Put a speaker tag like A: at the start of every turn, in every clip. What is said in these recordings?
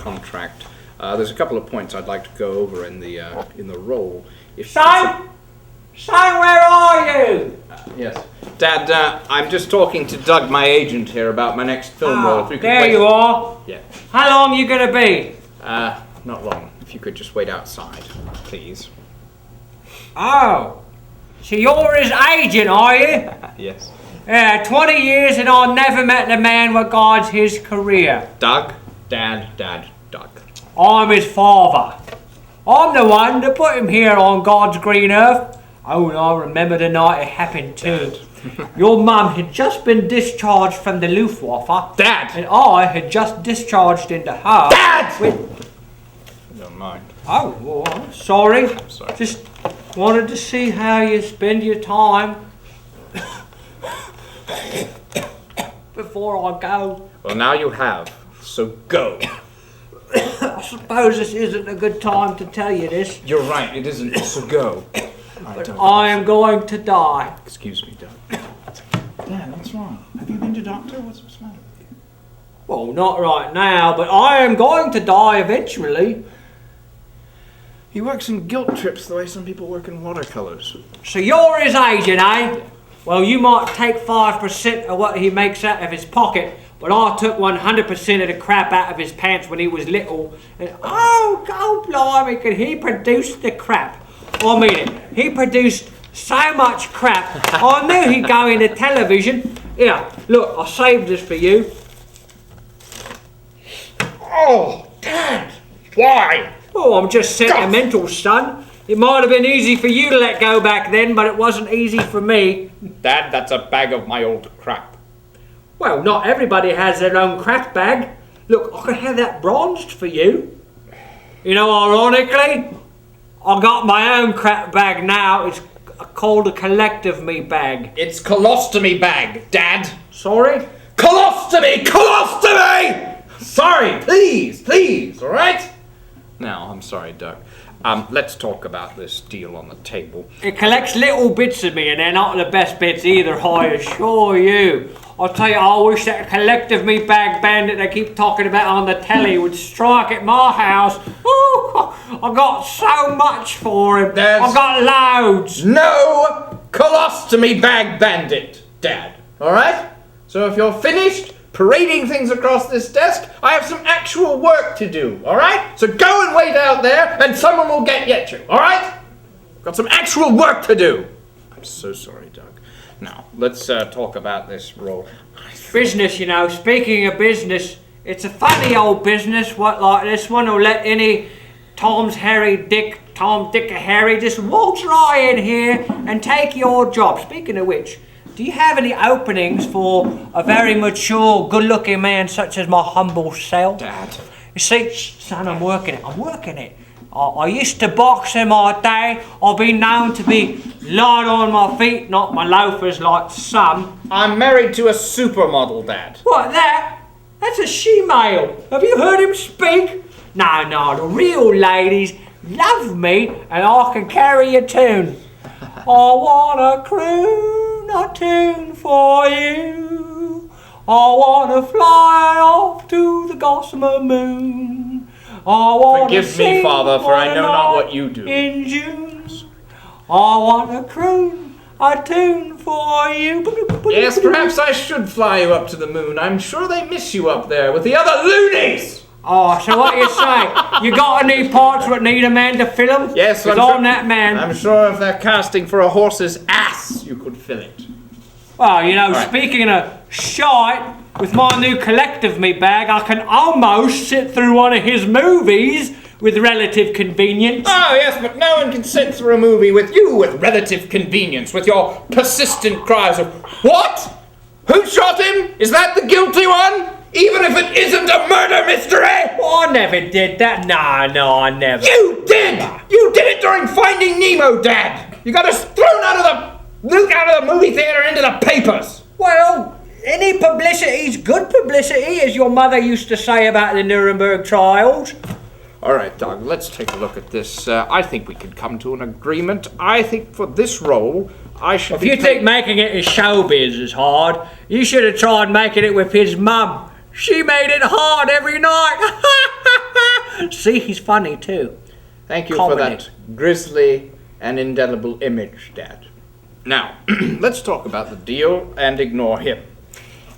A: contract. There's a couple of points I'd like to go over in the role.
B: Son, where are you?
A: Yes, Dad. I'm just talking to Doug, my agent here, about my next film role. If you could
B: there
A: wait.
B: you are.
A: Yeah.
B: How long you gonna be?
A: Not long. If you could just wait outside, please.
B: Oh, so you're his agent, are you?
A: Yes.
B: Yeah, 20 years and I never met the man what guides his career.
A: Doug, Dad, Doug.
B: I'm his father. I'm the one that put him here on God's green earth. Oh, and I remember the night it happened too. Your mum had just been discharged from the Luftwaffe.
A: Dad!
B: And I had just discharged into her.
A: Dad!
B: With...
A: Don't mind.
B: Oh, well, I'm sorry.
A: I'm sorry.
B: Just wanted to see how you spend your time before I go.
A: Well, now you have, so go.
B: I suppose this isn't a good time to tell you this.
A: You're right, it isn't, so go.
B: But I am going to die.
A: Excuse me, Doug. Dad, what's wrong? Have you been to doctor? What's the matter with you?
B: Well, not right now, but I am going to die eventually.
A: He works in guilt trips the way some people work in watercolors.
B: So you're his agent, eh? Well, you might take 5% of what he makes out of his pocket, but I took 100% of the crap out of his pants when he was little. And oh, God blimey, could he produce the crap? I mean it. He produced so much crap. I knew he'd go into television. Here, look, I saved this for you.
A: Oh, Dad! Why?
B: Oh, I'm just sentimental, son. It might have been easy for you to let go back then, but it wasn't easy for me.
A: Dad, that's a bag of my old crap.
B: Well, not everybody has their own crap bag. Look, I could have that bronzed for you. You know, ironically, I got my own crap bag now. It's called a collective me bag.
A: It's colostomy bag, Dad.
B: Sorry?
A: Colostomy! Sorry, please, all right? Now, I'm sorry, Doug. Let's talk about this deal on the table.
B: It collects little bits of me, and they're not the best bits either, I assure you. I'll tell you, I wish that collective me bag bandit they keep talking about on the telly would strike at my house. Ooh, I got so much for him. I got loads.
A: No colostomy bag bandit, Dad. All right? So if you're finished parading things across this desk, I have some actual work to do, all right? So go and wait out there, and someone will get you, all right? Got some actual work to do. I'm so sorry, Doug. Now, let's talk about this role.
B: Business, you know, speaking of business, it's a funny old business, what like this one will let any Tom, Dick, or Harry just waltz right in here and take your job. Speaking of which, do you have any openings for a very mature, good-looking man such as my humble self?
A: Dad.
B: You see, son, I'm working it. I used to box in my day. I've been known to be light on my feet, not my loafers like some.
A: I'm married to a supermodel, Dad.
B: What, that? That's a she-male. Have you heard him speak? No, the real ladies love me and I can carry a tune. I wanna croon a tune for you. I wanna fly off to the gossamer moon.
A: Forgive me, Father, for I know not what you do.
B: In June, I wanna croon a tune for you.
A: Yes, perhaps I should fly you up to the moon. I'm sure they miss you up there with the other loonies.
B: Oh, so what you say? You got any parts that need a man to fill them?
A: Yes,
B: I'm sure, that man.
A: I'm sure if they're casting for a horse's ass, you could fill it.
B: Well, you know,
A: right.
B: Speaking of shite, with my new collective me bag, I can almost sit through one of his movies with relative convenience.
A: Oh, yes, but no one can sit through a movie with you with relative convenience, with your persistent cries of, "What? Who shot him? Is that the guilty one? Even if it isn't a murder mystery?"
B: Oh, I never did that. No, I never.
A: You did! You did it during Finding Nemo, Dad! You got us thrown out of the movie theater into the papers!
B: Well, any publicity's good publicity, as your mother used to say about the Nuremberg trials.
A: All right, Doug, let's take a look at this. I think we could come to an agreement. I think for this role, I should
B: If you think making it in showbiz is hard, you should have tried making it with his mum. She made it hard every night. See, he's funny too.
A: Thank you
B: Comedy.
A: for that grisly and indelible image, Dad. Now, let's talk about the deal and ignore him.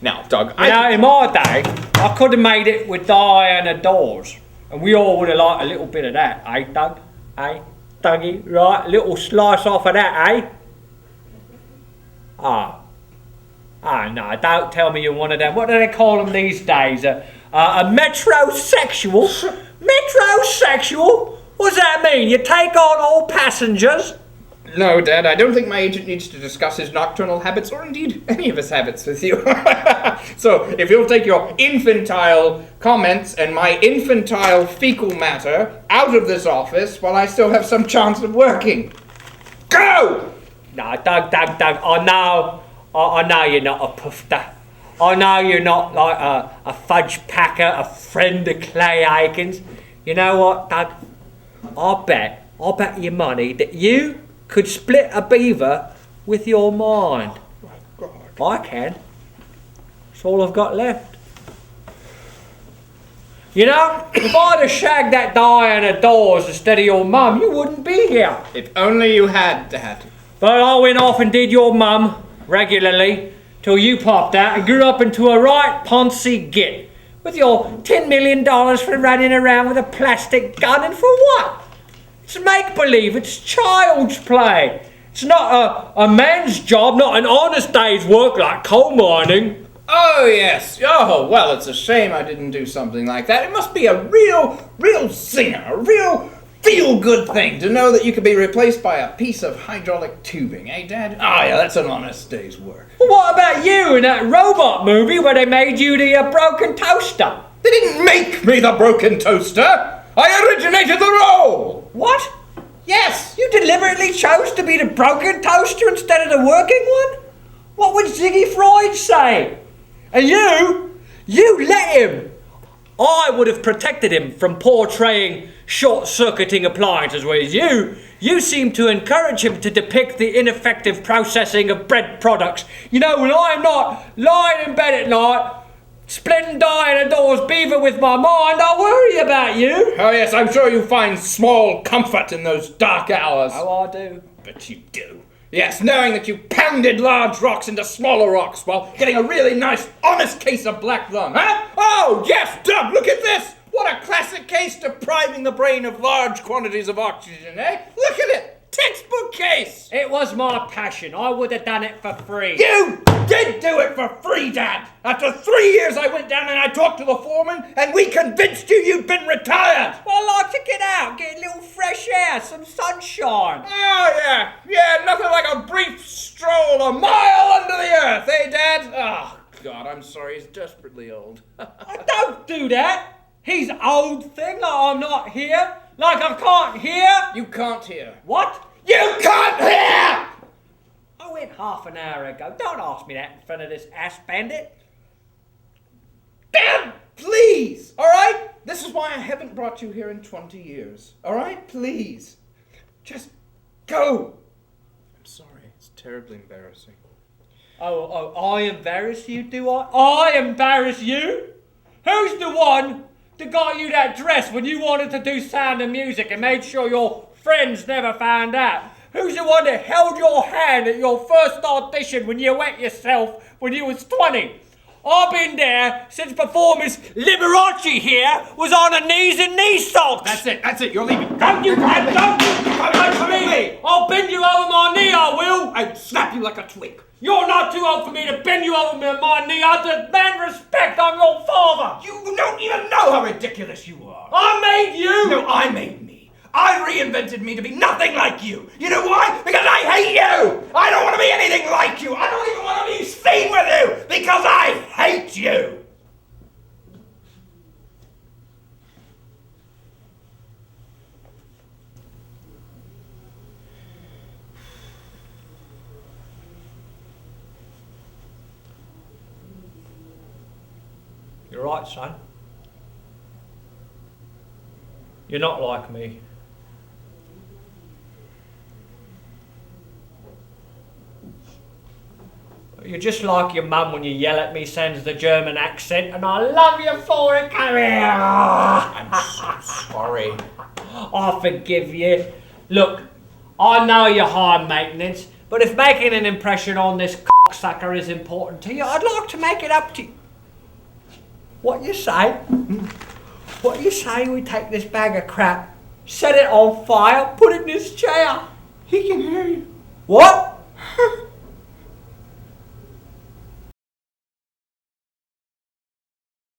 A: Now, Doug,
B: in my day, I could have made it with Diana Dawes. And we all would have liked a little bit of that, eh, Doug? Eh? Dougie, right? A little slice off of that, eh? No, don't tell me you're one of them. What do they call them these days? A metrosexual? Metrosexual? What's that mean? You take on all passengers?
A: No, Dad, I don't think my agent needs to discuss his nocturnal habits, or indeed any of his habits with you. So, if you'll take your infantile comments and my infantile fecal matter out of this office while I still have some chance of working. Go!
B: No, Doug, I know you're not a puffter. I know you're not like a fudge packer, a friend of Clay Aikens. You know what, Doug? I'll bet you money that you could split a beaver with your mind.
A: Oh, my God.
B: I can. That's all I've got left. You know, if I'd have shagged that Diana Dawes instead of your mum, you wouldn't be here.
A: If only you had, Dad.
B: But I went off and did your mum regularly till you popped out and grew up into a right poncy git with your $10 million for running around with a plastic gun, and for what? It's make-believe, it's child's play. It's not a man's job, not an honest day's work like coal mining.
A: Oh, yes. Oh, well, it's a shame I didn't do something like that. It must be a real zinger, a real feel-good thing to know that you could be replaced by a piece of hydraulic tubing, eh, Dad? Oh, yeah, that's an honest day's work.
B: Well, what about you in that robot movie where they made you the broken toaster?
A: They didn't make me the broken toaster. I originated the role.
B: What?
A: Yes.
B: You deliberately chose to be the broken toaster instead of the working one? What would Ziggy Freud say? And you let him. I would have protected him from portraying short-circuiting appliances, whereas you seem to encourage him to depict the ineffective processing of bread products. You know, when I'm not lying in bed at night, splitting Diana Dawes beaver with my mind, I worry about you.
A: Oh, yes, I'm sure you find small comfort in those dark hours.
B: Oh, I do.
A: But you do. Yes, knowing that you pounded large rocks into smaller rocks while getting a really nice, honest case of black lung, huh? Oh, yes, Doug, look at this! What a classic case depriving the brain of large quantities of oxygen, eh? Look at it! Textbook case!
B: It was my passion. I would have done it for free.
A: You did do it for free, Dad! After 3 years I went down and I talked to the foreman and we convinced you'd been retired!
B: Well, I like to get out, get a little fresh air, some sunshine.
A: Oh, yeah. Yeah, nothing like a brief stroll a mile under the earth, eh, Dad? Oh, God, I'm sorry. He's desperately old.
B: Don't do that. He's old thing, like I'm not here. Like I can't hear.
A: You can't hear.
B: What?
A: You can't hear!
B: I went half an hour ago. Don't ask me that in front of this ass bandit.
A: Dad, please! All right? This is why I haven't brought you here in 20 years. All right? Please. Just go. I'm sorry. It's terribly embarrassing.
B: Oh, I embarrass you, do I? I embarrass you? Who's the one that got you that dress when you wanted to do Sound of Music and made sure your friends never found out? Who's the one that held your hand at your first audition when you wet yourself when you was 20? I've been there since before Miss Liberace here was on her knees in knee socks.
A: That's it. You're leaving.
B: Don't you touch me! I'll bend you over my knee, I will!
A: I'd snap you like a twig.
B: You're not too old for me to bend you over my knee. I demand respect. I'm your father.
A: You don't even know how ridiculous you are.
B: I made you.
A: No, I made me. I reinvented me to be nothing like you. You know why? Because I hate you. I don't want to be anything like you. I don't even want to be seen with you because I hate you.
B: You're right, son. You're not like me. You're just like your mum when you yell at me, sends the German accent, and I love you for it. Come here.
A: I'm so sorry. sorry.
B: I forgive you. Look, I know you're high maintenance, but if making an impression on this cocksucker is important to you, I'd like to make it up to you. What you say? What you say we take this bag of crap, set it on fire, put it in this chair?
A: He can hear you.
B: What?